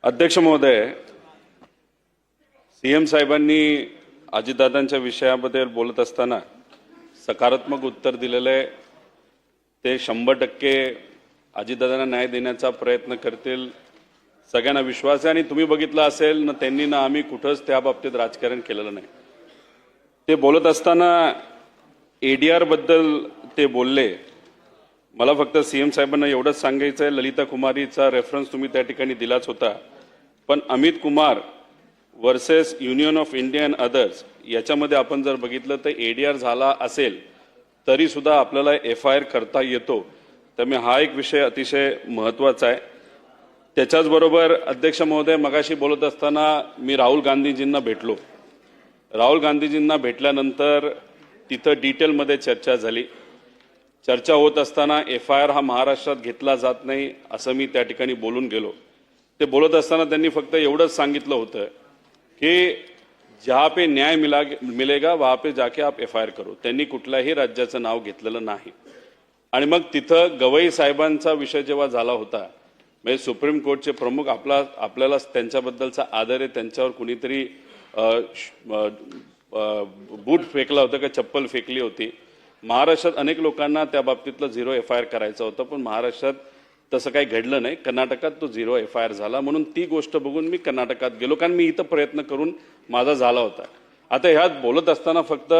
अध्यक्ष महोदय, सीएम साहेबांनी अजितदादांच्या विषयाबद्दल बोलत असताना सकारात्मक उत्तर दिलेले ते 100% अजितदादांना न्याय देण्याचा प्रयत्न करतील सगळ्यांना विश्वास आहे। आणि तुम्ही बघितलं असेल ना, त्यांनी ना आम्ही कुठंच त्या बाबतीत राजकारण केलेलं नाही। ते बोलत असताना एडीआर बद्दल ते बोलले। मला फक्त सीएम साहेबांना एवढंच सांगायचं आहे, ललिता कुमारीचा रेफरन्स तुम्ही त्या ठिकाणी दिलाच होता, पण Amit Kumar versus union of India and others याच्यामध्ये आपण जर बघितलं तर एडीआर झाला असेल तरी सुद्धा आपल्याला एफआयआर करता येतो। त्यामुळे हा एक विषय अतिशय महत्त्वाचा आहे। त्याच्याच बरोबर अध्यक्ष महोदय, मगाशी बोलत असताना मी राहुल गांधीजींना भेटलो। राहुल गांधीजींना भेटल्यानंतर तिथं डिटेलमध्ये चर्चा झाली। चर्चा होत असताना एफआयआर हा महाराष्ट्रात घेतला जात नाही असं मी त्या ठिकाणी बोलून गेलो। ते बोलत असताना त्यांनी फक्त एवढंच सांगितलं होतं की जहाँ पे न्याय मिलेगा वहाँ पे जाके आप एफआयआर करो। त्यांनी कुठल्याही राज्याचं नाव घेतलेलं नाही। आणि मग तिथं गवई साहेबांचा विषय जेव्हा झाला होता, म्हणजे सुप्रीम कोर्टचे प्रमुख, आपल्याला त्यांच्याबद्दलचा आदर आहे, त्यांच्यावर कुणीतरी बूट फेकला होता का चप्पल फेकली होती। महाराष्ट्रात अनेक लोकांना त्या बाबतीतलं 0 एफआयआर करायचं होतं, पण महाराष्ट्रात तसं काही घडलं नाही। कर्नाटकात तो 0 एफआयआर झाला, म्हणून ती गोष्ट बघून मी कर्नाटकात गेलो, कारण मी इथं प्रयत्न करून माझा झाला होता। आता ह्यात बोलत असताना फक्त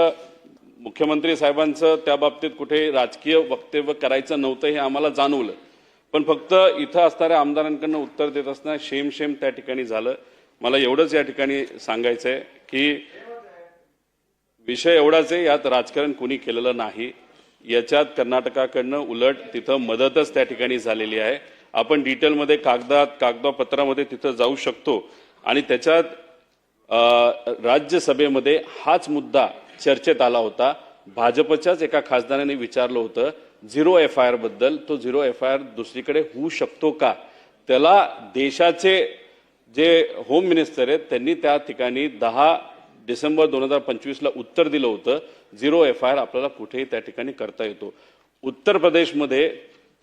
मुख्यमंत्री साहेबांचं त्या बाबतीत कुठे राजकीय वक्तव्य करायचं नव्हतं हे आम्हाला जाणवलं, पण फक्त इथं असणाऱ्या आमदारांकडनं उत्तर देत असताना शेम त्या ठिकाणी झालं। मला एवढंच या ठिकाणी सांगायचं आहे की विषय एवढाच आहे, यात राजकारण कोणी केलेलं नाही। याच्यात कर्नाटकाकडनं उलट तिथं मदतच त्या ठिकाणी झालेली आहे। आपण डिटेलमध्ये कागदपत्रामध्ये तिथं जाऊ शकतो। आणि त्याच्यात राज्यसभेमध्ये हाच मुद्दा चर्चेत आला होता। भाजपच्याच एका खासदाराने विचारलं होतं 0 एफआयआर बद्दल, तो 0 एफआयआर दुसरीकडे होऊ शकतो का? त्याला देशाचे जे होम मिनिस्टर आहेत त्यांनी त्या ठिकाणी 10 डिसेंबर 2025ला उत्तर दिलं होतं, 0 एफआयआर आपल्याला कुठेही त्या ठिकाणी करता येतो। उत्तर प्रदेशमध्ये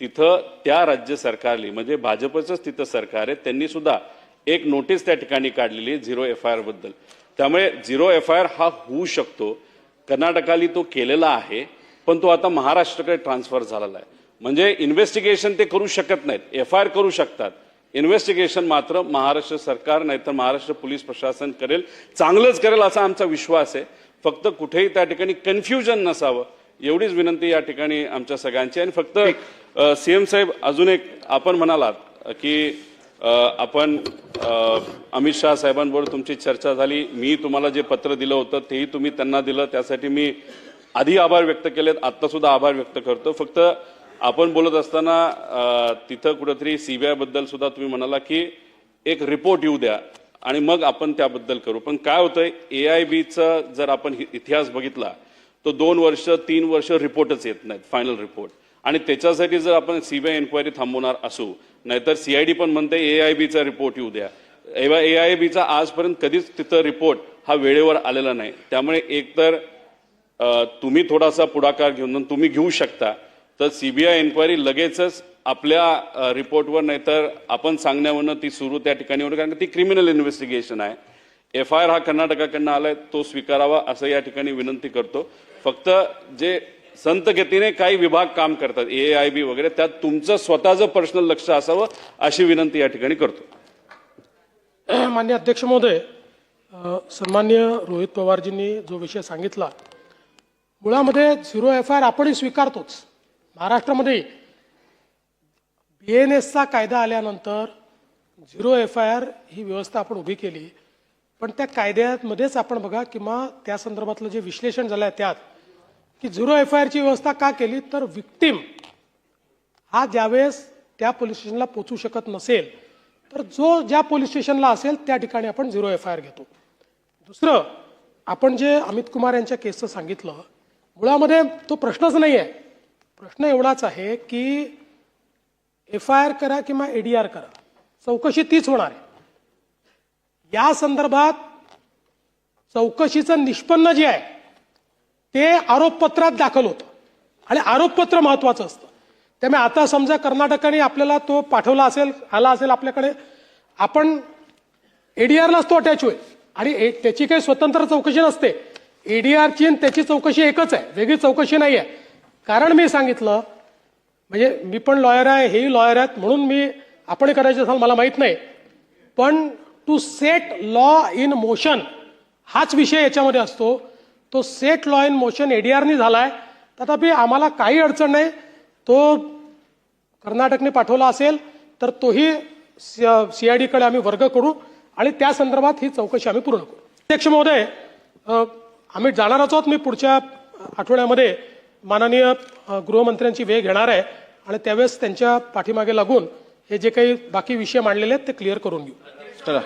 तिथं त्या राज्य सरकारली, म्हणजे भाजपचंच तिथं सरकार आहे, त्यांनी सुद्धा एक नोटीस त्या ठिकाणी काढलेली आहे 0 एफआयआर बद्दल। त्यामुळे 0 एफआयआर हा होऊ शकतो। कर्नाटकाली तो केलेला आहे, पण तो आता महाराष्ट्राकडे ट्रान्सफर झालेला आहे। म्हणजे इन्व्हेस्टिगेशन ते करू शकत नाहीत, एफआयआर करू शकतात, इन्व्हेस्टिगेशन मात्र महाराष्ट्र सरकार नाहीतर महाराष्ट्र पोलीस प्रशासन करेल, चांगलंच करेल असा आमचा विश्वास आहे। फक्त कुठेही त्या ठिकाणी कन्फ्युजन नसावं एवढीच विनंती या ठिकाणी आमच्या सगळ्यांची। आणि फक्त सीएम साहेब, अजून एक आपण म्हणालात की आपण अमित शाह साहेबांबरोबर तुमची चर्चा झाली, मी तुम्हाला जे पत्र दिलं होतं तेही तुम्ही त्यांना दिलं, त्यासाठी मी आधी आभार व्यक्त केलेत, आता सुद्धा आभार व्यक्त करतो। फक्त आपण बोलत असताना तिथं कुठेतरी सीबीआय बद्दल सुद्धा तुम्ही म्हणाला की एक रिपोर्ट येऊ द्या आणि मग आपण त्याबद्दल करू। पण काय होतंय, एआयबीचा जर आपण इतिहास बघितला तो 2 वर्ष 3 वर्ष रिपोर्टच येत नाहीत, फायनल रिपोर्ट। आणि त्याच्यासाठी जर आपण सीबीआय इन्क्वायरी थांबवणार असू, नाहीतर सीआयडी पण म्हणते एआयबीचा रिपोर्ट येऊ द्या, एआयबीचा आजपर्यंत कधीच तिथं रिपोर्ट हा वेळेवर आलेला नाही। त्यामुळे एकतर तुम्ही थोडासा पुढाकार घेऊन तुम्ही घेऊ शकता, तर सीबीआय इन्क्वायरी लगेचच आपल्या रिपोर्टवर नाहीतर आपण सांगण्यावरनं ती सुरू त्या ठिकाणी होईल, कारण ती क्रिमिनल इन्व्हेस्टिगेशन आहे। एफआयआर हा कर्नाटकाकडनं आलाय, तो स्वीकारावा असं या ठिकाणी विनंती करतो। फक्त जे संत गतीने काही विभाग काम करतात, एआयबी वगैरे, त्यात तुमचं स्वतःचं पर्सनल लक्ष असावं अशी विनंती या ठिकाणी करतो। माननीय अध्यक्ष महोदय, सन्माननीय रोहित पवारजींनी जो विषय सांगितला, मुळामध्ये 0 एफआयआर आपणही स्वीकारतोच। महाराष्ट्रामध्ये BNSचा कायदा आल्यानंतर 0 एफआयआर ही व्यवस्था आपण उभी केली, पण त्या कायद्यामध्येच आपण बघा किंवा त्या संदर्भातलं जे विश्लेषण झालं आहे त्यात की 0 एफआयआरची व्यवस्था का केली, तर विक्टिम हा ज्यावेळेस त्या पोलीस स्टेशनला पोहोचू शकत नसेल तर जो ज्या पोलीस स्टेशनला असेल त्या ठिकाणी आपण 0 एफआयआर घेतो। दुसरं, आपण जे अमित कुमार यांच्या केसचं सांगितलं, मुळामध्ये तो प्रश्नच नाही आहे। प्रश्न एवढाच आहे की एफआयआर करा किंवा एडीआर करा, चौकशी तीच होणार आहे। या संदर्भात चौकशीचं निष्पन्न जे आहे ते आरोपपत्रात दाखल होतं आणि आरोपपत्र महत्वाचं असतं। त्यामुळे आता समजा कर्नाटकाने आपल्याला तो पाठवला असेल, आला असेल आपल्याकडे, आपण एडीआरलाच तो अटॅच होईल आणि त्याची काही स्वतंत्र चौकशी नसते. एडीआरची आणि त्याची चौकशी एकच आहे, वेगळी चौकशी नाही आहे. कारण मी सांगितलं, म्हणजे मी पण लॉयर आहे, हेही लॉयर आहेत, म्हणून मी आपण करायचं असाल मला माहित नाही, पण to set law in motion हाच विषय याच्यामध्ये असतो. तो सेट लॉ इन मोशन एडीआरनी झालाय. तथापि आम्हाला काही अडचण नाही. तो कर्नाटकने पाठवला असेल तर तोही सीआयडीकडे आम्ही वर्ग करू आणि त्या संदर्भात ही चौकशी आम्ही पूर्ण करू. अध्यक्ष महोदय, आम्ही जाणारच आहोत. मी पुढच्या आठवड्यामध्ये माननीय गृहमंत्र्यांची वेळ घेणार आहे आणि त्यावेळेस त्यांच्या पाठीमागे लागून हे जे काही बाकी विषय मांडलेले आहेत ते क्लिअर करून घेऊ. चला.